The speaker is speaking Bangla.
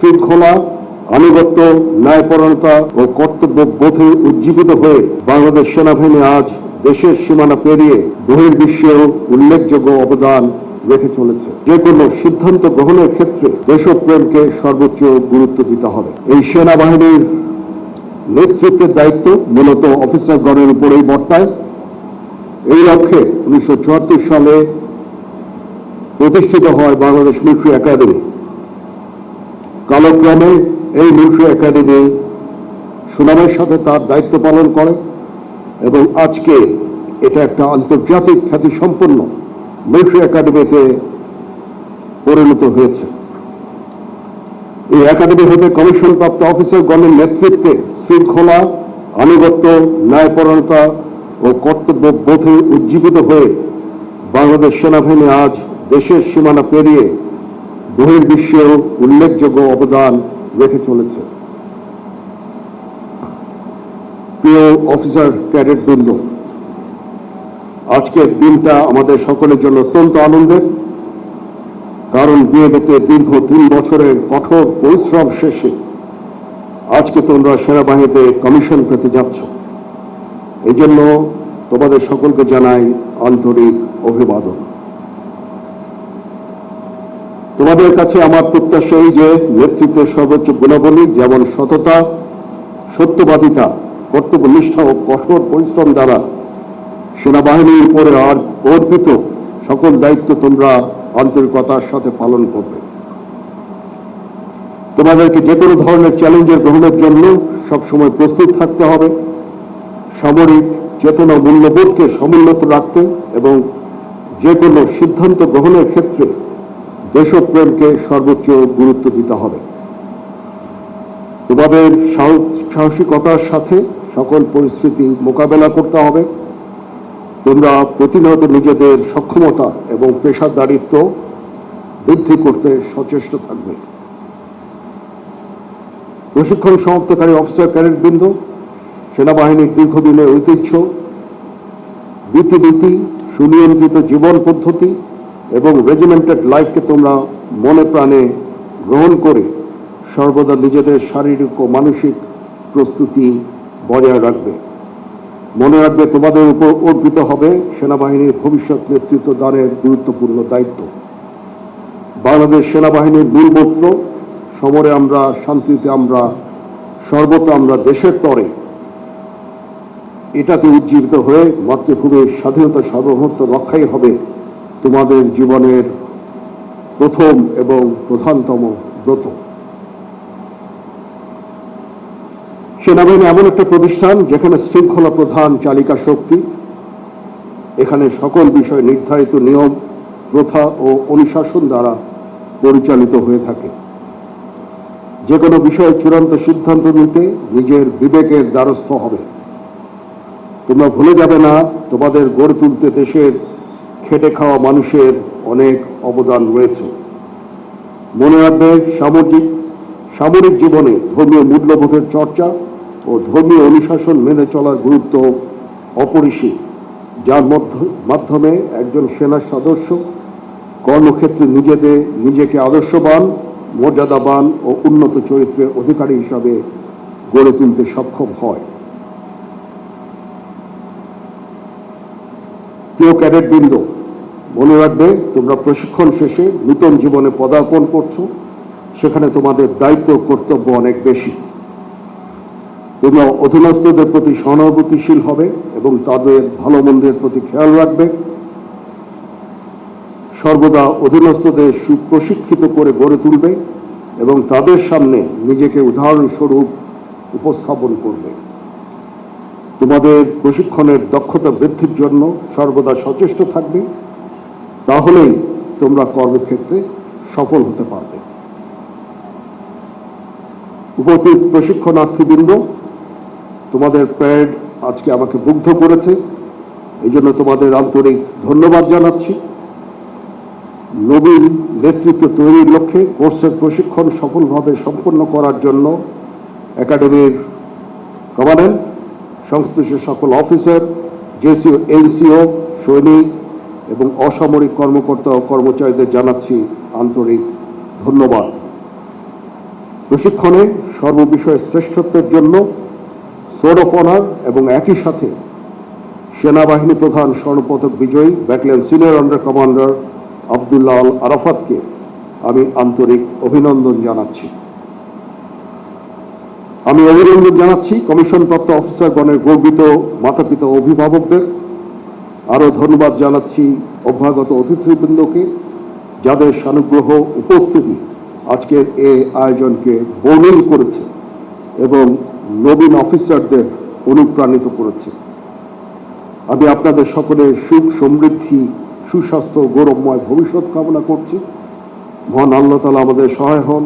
শৃঙ্খলা, আনুগত্য, ন্যায়পরায়ণতা ও কর্তব্যবোধে উজ্জীবিত হয়ে বাংলাদেশ সেনাবাহিনী আজ দেশের সীমানা পেরিয়ে বহির্বিশ্বেও উল্লেখযোগ্য অবদান রেখে চলেছে। যে কোনো সিদ্ধান্ত গ্রহণের ক্ষেত্রে দেশপ্রেমকে সর্বোচ্চ গুরুত্ব দিতে হবে। এই সেনাবাহিনীর নেতৃত্বের দায়িত্ব মূলত অফিসারগণের উপরেই বর্তায়। এই লক্ষ্যে 1974 সালে প্রতিষ্ঠিত হয় বাংলাদেশ মিলিটারি একাডেমি। কালক্রমে এই মিলিটারি একাডেমি সুনামের সাথে তার দায়িত্ব পালন করে এবং আজকে এটা একটা আন্তর্জাতিক খ্যাতিসম্পন্ন মিলিটারি একাডেমিতে পরিণত হয়েছে। এই একাডেমি হতে কমিশনপ্রাপ্ত অফিসারগণের নেতৃত্বে শৃঙ্খলা, আনুগত্য, ন্যায়পরায়ণতা ও কর্তব্যবোধে উজ্জীবিত হয়ে বাংলাদেশ সেনাবাহিনী আজ দেশের সীমানা পেরিয়ে বহির্বিশ্বেও উল্লেখযোগ্য অবদান রেখে চলেছে। প্রিয় অফিসার ক্যাডেট বৃন্দ, আজকের দিনটা আমাদের সকলের জন্য অত্যন্ত আনন্দের, কারণ বিএডিতে দীর্ঘ 3 বছরের কঠোর পরিশ্রম শেষে আজকে তোমরা সেনাবাহিনীতে কমিশন পেতে যাচ্ছ। এই জন্য তোমাদের সকলকে জানাই আন্তরিক অভিবাদন। তোমাদের কাছে আমার প্রত্যাশা এই যে নেতৃত্বের সর্বোচ্চ গুণাবলী যেমন সততা, সত্যবাদিতা, কর্তব্যনিষ্ঠা ও কঠোর পরিশ্রম দ্বারা সেনাবাহিনীর উপরে অর্পিত সকল দায়িত্ব তোমরা আন্তরিকতার সাথে পালন করবে। তোমাদেরকে যে কোনো ধরনের চ্যালেঞ্জের গ্রহণের জন্য সবসময় প্রস্তুত থাকতে হবে, সামরিক চেতনা মূল্যবোধকে সমুন্নত রাখতে এবং যে কোনো সিদ্ধান্ত গ্রহণের ক্ষেত্রে দেশপ্রেমকে সর্বোচ্চ গুরুত্ব দিতে হবে। তোমাদের সাহসিকতার সাথে সকল পরিস্থিতি মোকাবেলা করতে হবে। তোমরা প্রতিনিয়ত নিজেদের সক্ষমতা এবং পেশাদারিত্ব বৃদ্ধি করতে সচেষ্ট থাকবে। প্রশিক্ষণ সমাপ্তকারী অফিসার ক্যাডেটবৃন্দ, সেনাবাহিনীর দীর্ঘদিনের ঐতিহ্য, রীতিনীতি, সুনিয়ন্ত্রিত জীবন পদ্ধতি এবং রেজিমেন্টেড লাইফকে তোমরা মনে প্রাণে গ্রহণ করে সর্বদা নিজেদের শারীরিক ও মানসিক প্রস্তুতি বজায় রাখবে। মনে রাখবে, তোমাদের উপর অর্পিত হবে সেনাবাহিনীর ভবিষ্যৎ নেতৃত্ব দানের গুরুত্বপূর্ণ দায়িত্ব। বাংলাদেশ সেনাবাহিনীর মূল মন্ত্র সমরে আমরা, শান্তিতে আমরা, সর্বত্র আমরা, দেশের তরে, এটাতে উজ্জীবিত হয়ে মাতৃভূমির স্বাধীনতা সার্বভৌমত্ব রক্ষাই হবে তোমাদের জীবনের প্রথম এবং প্রধানতম ব্রত। সেনাবাহিনী এমন একটা প্রতিষ্ঠান যেখানে শৃঙ্খলা প্রধান চালিকা শক্তি। এখানে সকল বিষয় নির্ধারিত নিয়ম, প্রথা ও অনুশাসন দ্বারা পরিচালিত হয়ে থাকে। যে কোনো বিষয়ে চূড়ান্ত সিদ্ধান্ত নিতে নিজের বিবেকের দ্বারস্থ হবে। তোমরা ভুলে যাবে না, তোমাদের গড়ে তুলতে দেশের খেটে খাওয়া মানুষের অনেক অবদান রয়েছে। মনে রাখবে, সামরিক জীবনে ধর্মীয় মূল্যবোধের চর্চা ও ধর্মীয় অনুশাসন মেনে চলার গুরুত্ব অপরিসীম, যার মাধ্যমে একজন সেনা সদস্য কর্মক্ষেত্রে নিজেকে আদর্শবান, মর্যাদাবান ও উন্নত চরিত্রের অধিকারী হিসাবে গড়ে তুলতে সক্ষম হয়। প্রিয় ক্যাডেটবৃন্দ, মনে রাখবে, তোমরা প্রশিক্ষণ শেষে নূতন জীবনে পদার্পণ করছো। সেখানে তোমাদের দায়িত্ব কর্তব্য অনেক বেশি। তোমরা অধীনস্থদের প্রতি সহানুভূতিশীল হবে এবং তাদের ভালো মন্দের প্রতি খেয়াল রাখবে। সর্বদা অধীনস্থদের সুপ্রশিক্ষিত করে গড়ে তুলবে এবং তাদের সামনে নিজেকে উদাহরণস্বরূপ উপস্থাপন করবে। তোমাদের প্রশিক্ষণের দক্ষতা বৃদ্ধির জন্য সর্বদা সচেষ্ট থাকবে। তাহলেই তোমরা কর্মক্ষেত্রে সফল হতে পারবে। উপস্থিত প্রশিক্ষণার্থীবৃন্দ, তোমাদের প্যারেড আজকে আমাকে মুগ্ধ করেছে। এই জন্য তোমাদের আন্তরিক ধন্যবাদ জানাচ্ছি। নবীন নেতৃত্ব তৈরির লক্ষ্যে কোর্সের প্রশিক্ষণ সফলভাবে সম্পন্ন করার জন্য একাডেমির কমান্ড্যান্ট, সংশ্লিষ্ট সকল অফিসার, জেসিও, এনসিও, সৈনিক এবং অসামরিক কর্মকর্তা ও কর্মচারীদের জানাচ্ছি আন্তরিক ধন্যবাদ। প্রশিক্ষণে সর্ববিষয়ে শ্রেষ্ঠত্বের জন্য সোর্ড অফ অনার এবং একই সাথে সেনাবাহিনী প্রধান স্বর্ণপদক বিজয়ী battalion senior under commander Abdullah Al আরাফাতকে আমি আন্তরিক অভিনন্দন জানাচ্ছি। আমি অভিনন্দন জানাচ্ছি কমিশনপ্রাপ্ত অফিসারগণের গর্বিত মাতাপিতা ও অভিভাবকদের। আরো ধন্যবাদ জানাচ্ছি অভ্যাগত অতিথিবৃন্দকে, যাদের সানুগ্রহ উপস্থিতি আজকের এই আয়োজনকে বর্ণিল করেছে এবং নবীন অফিসারদের অনুপ্রাণিত করেছে। আমি আপনাদের সকলের সুখ সমৃদ্ধি, সুস্বাস্থ্য, গৌরবময় ভবিষ্যৎ কামনা করছি। মহান আল্লাহ তাআলা আমাদের সহায় হন।